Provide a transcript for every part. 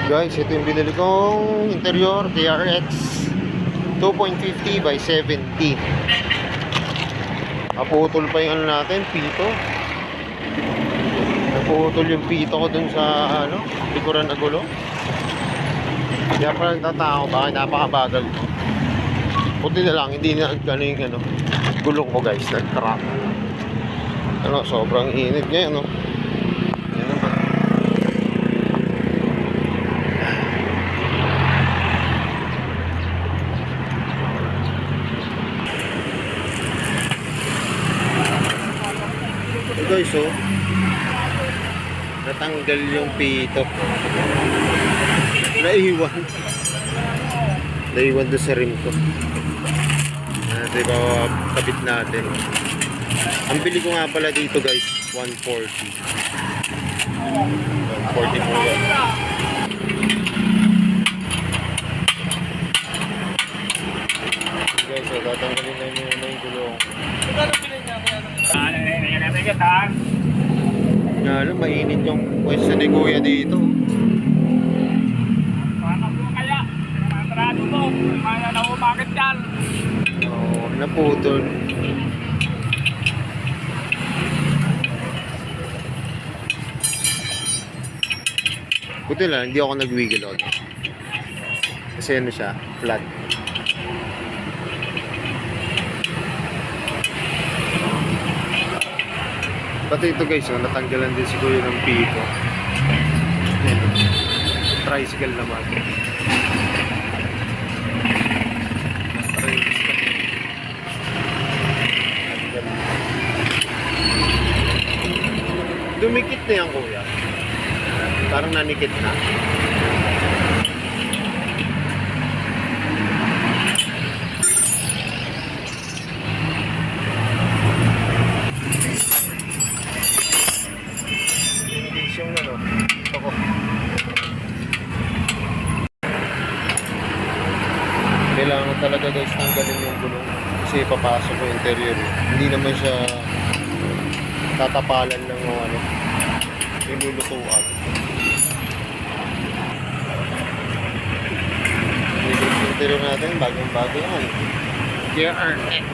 Guys, ito yung binili kong interior TRX 2.50 by 70. Naputol pa yung ano natin, pito. Naputol yung pito ko dun sa likuran na gulo. Kaya pa nagtatao, bakit napakabagal ko. Puti na lang, hindi na yung gulong ko guys, nag-trap. Sobrang init ngayon, Yan naman. Guys, natanggal yung pito. Naiwan doon sa rim ko. Diba, kabit natin. Ang bili ko nga pala dito guys, 140. 140 po yan. Guys, tatanggalin na yung gulong. Alam, mainit yung pwesto ni Kuya dito. Paano po kaya? Matrado mo. Kaya na umakit yan. Oo, naputol. Buti lang, hindi ako nag-wiggle on. Kasi siya, flat. Pati ito guys, natanggalan din si Kuya ng pito. Tricycle naman. Dumikit na yan Kuya. Parang nanikit na. Yung ito ko. Kailangan talaga guys tanggalin yung gulong kasi papasok ko interior. Hindi naman siya tatapalan lang o yung lulutuan. Yung interior natin bagong bago yan. TRX.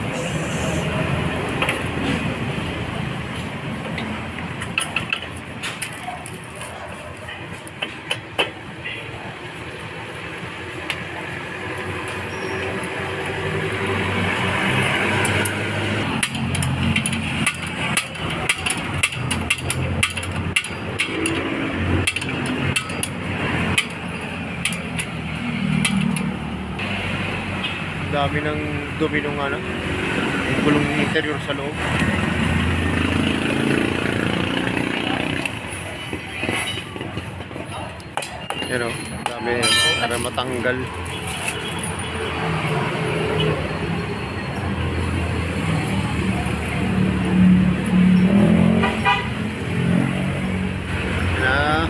Dami ng dumi nung yung gulong interior sa loob. Yan dami para matanggal.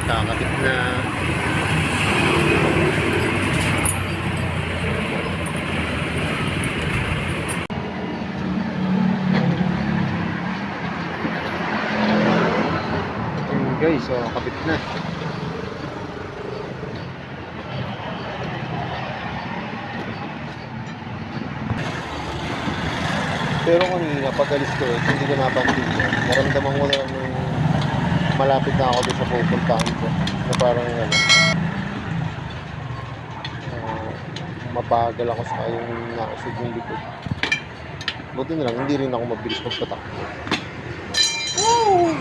Kakapit na. Guys, kapit na. Pero kanina pag-alis ko, hindi ko napansin. Naramdaman ko na lang yung malapit na ako doon sa pupuntahan ko. Na parang mabagal ako sa yung nakusog yung likod. Buti na lang, hindi rin ako mabilis magpatakbo. Woo!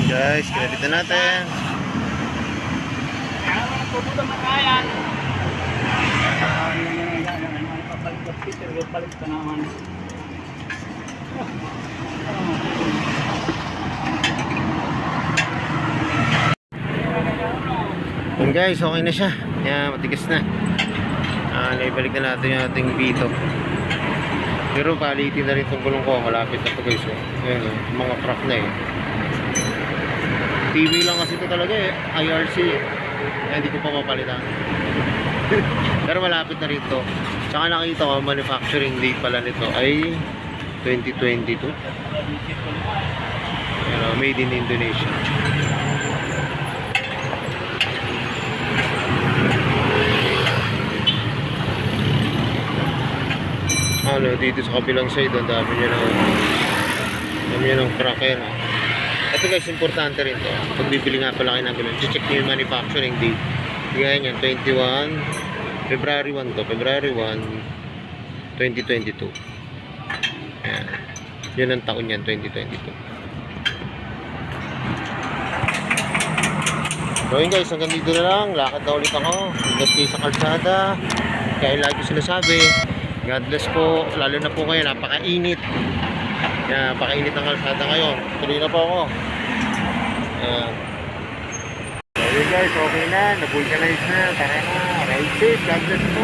Guys, kinabit na natin. Balik ka naman. Yun guys, okay na siya. Yan, matigas na. Naibalik na natin yung ating pito. Pero palitin na rin itong gulong ko. Malapit na ito guys. Ayan, mga crack na TV lang kasi ito talaga eh. IRC eh. Kaya hindi ko pa mapalitan. Pero malapit na rin to. Tsaka nakita ko, manufacturing date pala nito ay 2022. Made in Indonesia. Ano, dito sa kabilang side, ang dami niya ng cracker. Ito guys, importante rin to. Pag bibili nga pala kayo ng gulong, check nyo yung manufacturing date. Tingnan yan, 21, February 1 to, February 1, 2022. Ayan. Yun ang taon yan, 2022. So yun guys, hanggang dito na lang. Lakad na ulit ako. Ingat kayo sa kalsada. Kaya lagi sinasabi, God bless po. Lalo na po ngayon, napakainit. Yan, napakainit ang kalsada ngayon. Tuloy na po ako. Ayan. So yun guys, okay na. Nabulkanize na. Tara na. Ride safe. God bless po.